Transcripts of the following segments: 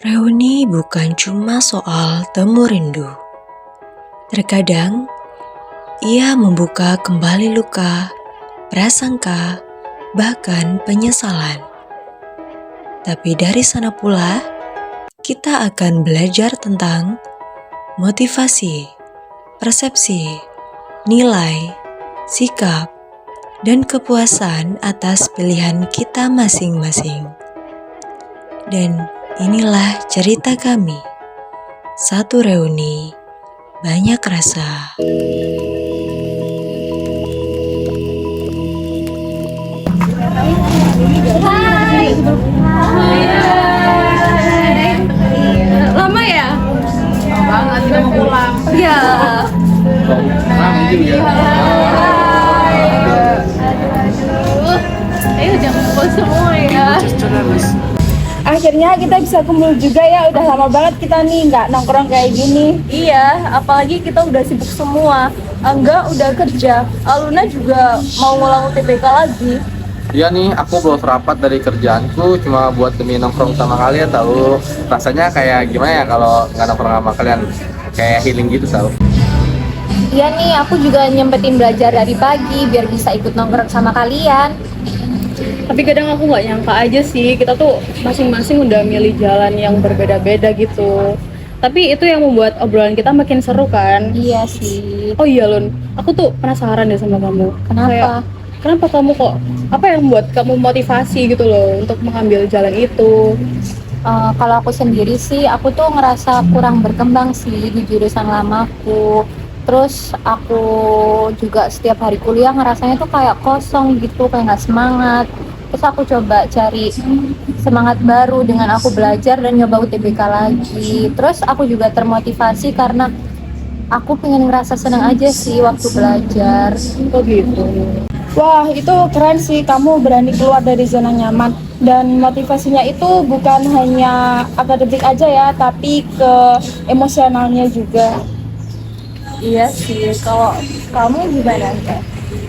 Reuni bukan cuma soal temu rindu. Terkadang, ia membuka kembali luka, prasangka, bahkan penyesalan. Tapi dari sana pula, kita akan belajar tentang motivasi, persepsi, nilai, sikap, dan kepuasan atas pilihan kita masing-masing. Dan inilah cerita kami. Satu reuni, banyak rasa. Hai. Lama ya? Lama banget, kita mau pulang. Iya. Ayo jangan lupa semua ya. Akhirnya kita bisa kumpul juga ya, udah lama banget kita nih nggak nongkrong kayak gini. Iya, apalagi kita udah sibuk semua. Angga udah kerja, Aluna juga mau ngulang UTBK lagi. Iya nih, aku bolos rapat dari kerjaanku cuma buat demi nongkrong sama kalian tahu. Rasanya kayak gimana ya kalau nggak nongkrong sama kalian, kayak healing gitu tahu. Iya nih, aku juga nyempetin belajar dari pagi biar bisa ikut nongkrong sama kalian. Tapi kadang aku nggak nyangka aja sih, kita tuh masing-masing udah milih jalan yang berbeda-beda gitu. Tapi itu yang membuat obrolan kita makin seru kan? Iya sih. Oh iya Lun, aku tuh penasaran deh sama kamu. Kenapa? Kenapa kamu kok, apa yang membuat kamu motivasi gitu loh untuk mengambil jalan itu? Kalau aku sendiri sih, aku tuh ngerasa kurang berkembang sih di jurusan lamaku. Terus aku juga setiap hari kuliah ngerasanya tuh kayak kosong gitu, kayak nggak semangat. Terus aku coba cari semangat baru dengan aku belajar dan nyoba UTBK lagi. Terus aku juga termotivasi karena aku pengen ngerasa senang aja sih waktu belajar. Oh gitu. Wah, itu keren sih, kamu berani keluar dari zona nyaman. Dan motivasinya itu bukan hanya akademik aja ya, tapi ke emosionalnya juga. Iya sih, kalau kamu gimana Kak?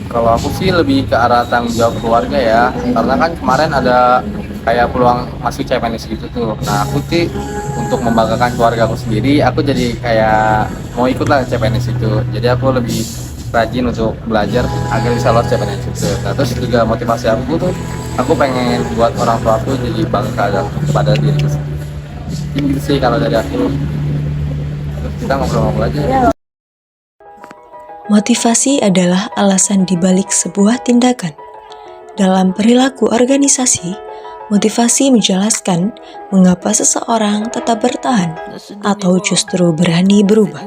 Kalau aku sih lebih ke arah tanggung jawab keluarga ya, karena kan kemarin ada kayak peluang masuk CPNS gitu tuh. Nah aku sih untuk membanggakan keluarga aku sendiri, aku jadi kayak mau ikut lah CPNS itu. Jadi aku lebih rajin untuk belajar agar bisa lolos CPNS itu. Nah terus juga motivasi aku tuh, aku pengen buat orang tua aku jadi bangga kepada diriku sendiri. Gitu sih kalau dari aku. Terus kita ngobrol-ngobrol aja. Ya. Motivasi adalah alasan dibalik sebuah tindakan. Dalam perilaku organisasi, motivasi menjelaskan mengapa seseorang tetap bertahan atau justru berani berubah.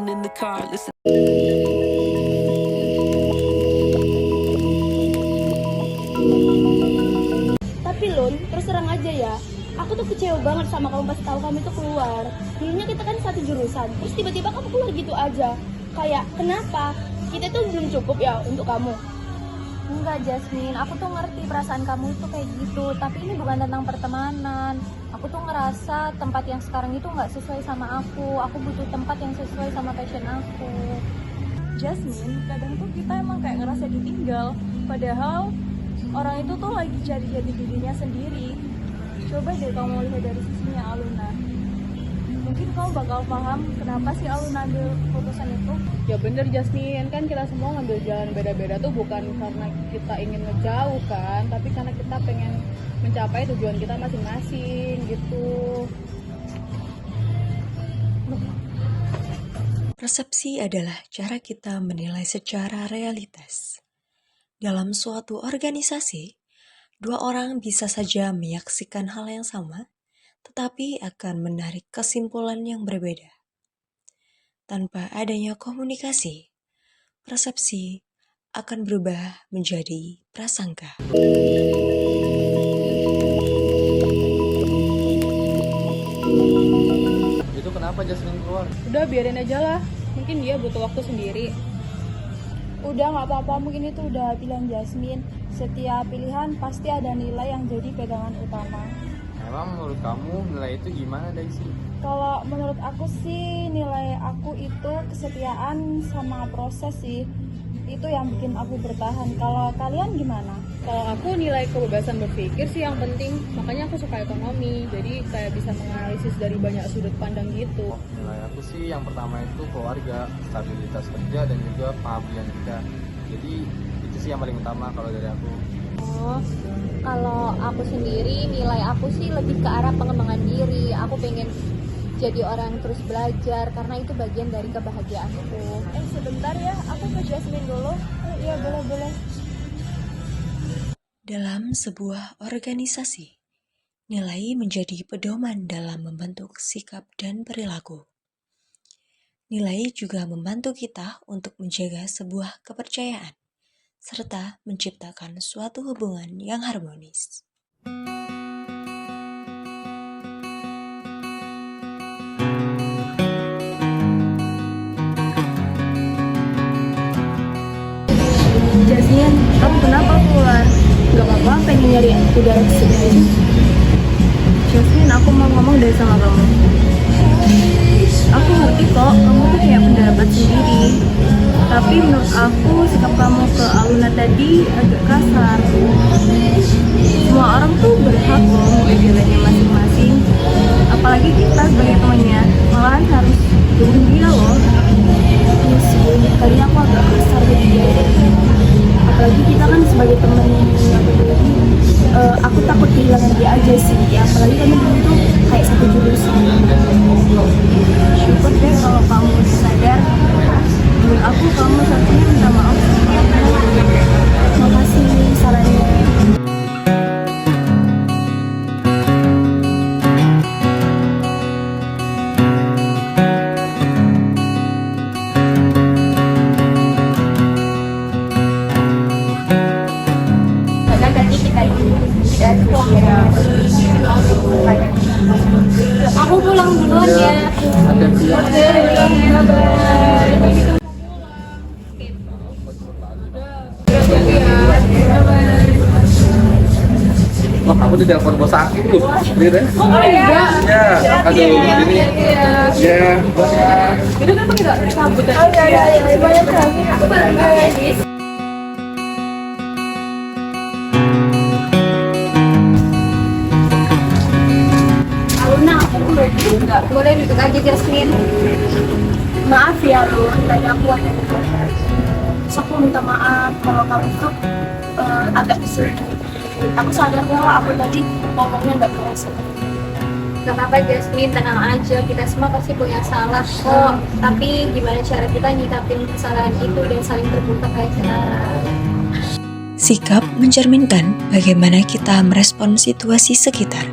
Tapi Lun, terus terang aja ya, aku tuh kecewa banget sama kamu pas tahu kamu tuh keluar. Dulunya kita kan satu jurusan, terus tiba-tiba kamu keluar gitu aja. Kayak kenapa? Kita tuh belum cukup ya untuk kamu. Enggak Jasmine, aku tuh ngerti perasaan kamu itu kayak gitu. Tapi ini bukan tentang pertemanan. Aku tuh ngerasa tempat yang sekarang itu nggak sesuai sama aku. Aku butuh tempat yang sesuai sama passion aku. Jasmine, kadang tuh kita emang kayak ngerasa ditinggal. Padahal orang itu tuh lagi cari jati dirinya sendiri. Coba deh kamu lihat dari sisinya Aluna. Mungkin kamu bakal paham kenapa sih Aluna ambil keputusan itu. Ya bener Jasmine, kan kita semua ngambil jalan beda-beda tuh bukan karena kita ingin ngejauh kan, tapi karena kita pengen mencapai tujuan kita masing-masing gitu. Persepsi adalah cara kita menilai secara realitas. Dalam suatu organisasi, dua orang bisa saja menyaksikan hal yang sama, tetapi akan menarik kesimpulan yang berbeda. Tanpa adanya komunikasi, persepsi akan berubah menjadi prasangka. Itu kenapa Jasmine keluar? Udah biarin aja lah, mungkin dia butuh waktu sendiri. Udah nggak apa-apa, mungkin itu udah pilihan Jasmine. Setiap pilihan pasti ada nilai yang jadi pegangan utama. Emang menurut kamu nilai itu gimana Daisy? Kalau menurut aku sih nilai aku itu kesetiaan sama proses sih. Itu yang bikin aku bertahan. Kalau kalian gimana? Kalau aku nilai kebebasan berpikir sih yang penting, makanya aku suka ekonomi. Jadi kayak bisa menganalisis dari banyak sudut pandang gitu. Nilai aku sih yang pertama itu keluarga, stabilitas kerja, dan juga pengabdian kita. Jadi itu sih yang paling utama kalau dari aku. Oh, kalau aku sendiri nilai aku sih lebih ke arah pengembangan diri. Aku pengen jadi orang yang terus belajar karena itu bagian dari kebahagiaanku. Sebentar ya, aku ke Jasmine dulu. Iya, boleh-boleh. Dalam sebuah organisasi, nilai menjadi pedoman dalam membentuk sikap dan perilaku. Nilai juga membantu kita untuk menjaga sebuah kepercayaan, serta menciptakan suatu hubungan yang harmonis. Jasmine, kamu kenapa keluar? Gak apa-apa, pengen nyari udara segar. Jasmine, aku mau ngomong deh sama kamu. Aku ngerti kok, kamu tuh punya pendapat sendiri. Tapi menurut aku, sikap kamu ke Aluna tadi agak kasar. Semua orang tuh berhak loh mau jalannya masing-masing. Apalagi kita sebagai temannya, malahan harus dukung dia loh. Sebelumnya kali aku agak kasar ke dia. Apalagi kita kan sebagai teman yang peduli, aku takut kehilangan dia aja sih. Apalagi kami dulu tuh kayak satu jurusan. Syukur deh kalau kamu sadar. Menurut aku kamu seharusnya minta maaf sama aku. Makasih sarannya. Aku pulang duluan ya. Oh, aku di telepon bos aku tuh. Lihat ya. Oh enggak? Ya, aduh, ini. Ya, bosnya. Itu kan kita cabut ya? Semuanya terakhir. Aku bareng-bareng. Aluna, aku belum boleh duduk aja Jasmine. Maaf ya lu, tadi aku ada keluar. Terus aku minta maaf kalau kamu tuh agak kesel. Aku sadar kalau aku tadi ngomongnya nggak berasa. Gak apa-apa Jasmine, tenang aja. Kita semua pasti punya salah kok. Tapi gimana cara kita nyikapin kesalahan itu dan saling terbuka kayak sekarang. Sikap mencerminkan bagaimana kita merespon situasi sekitar.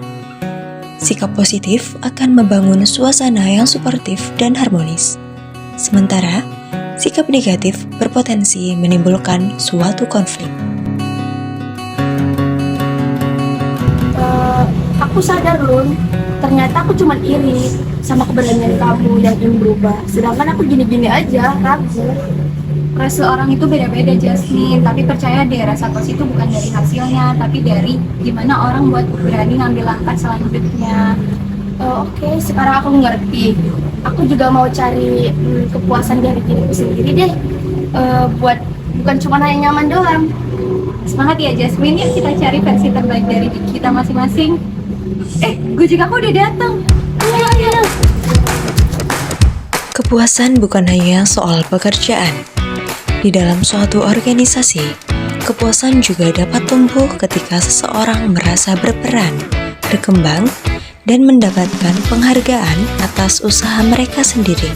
Sikap positif akan membangun suasana yang suportif dan harmonis. Sementara, sikap negatif berpotensi menimbulkan suatu konflik. Aku sadar Lun, ternyata aku cuma iri sama keberanian kamu yang ingin berubah. Sedangkan aku gini-gini aja, ragu. Rasa orang itu beda-beda Jasmine, tapi percaya deh rasa puas itu bukan dari hasilnya, tapi dari gimana orang buat berani ngambil langkah selanjutnya. Oke, sekarang aku ngerti. Aku juga mau cari kepuasan dari diriku sendiri deh. Buat bukan cuma hanya nyaman doang. Semangat ya Jasmine, yuk kita cari versi terbaik dari kita masing-masing. Gojek aku udah datang. Ayo. Kepuasan bukan hanya soal pekerjaan. Di dalam suatu organisasi, kepuasan juga dapat tumbuh ketika seseorang merasa berperan, berkembang, dan mendapatkan penghargaan atas usaha mereka sendiri.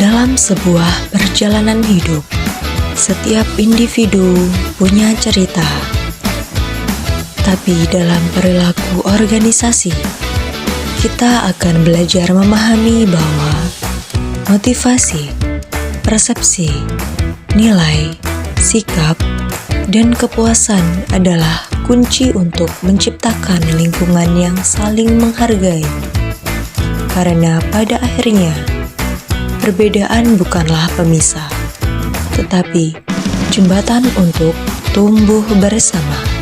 Dalam sebuah perjalanan hidup, setiap individu punya cerita. Tapi dalam perilaku organisasi, kita akan belajar memahami bahwa motivasi, persepsi, nilai, sikap, dan kepuasan adalah kunci untuk menciptakan lingkungan yang saling menghargai. Karena pada akhirnya, perbedaan bukanlah pemisah, tetapi jembatan untuk tumbuh bersama.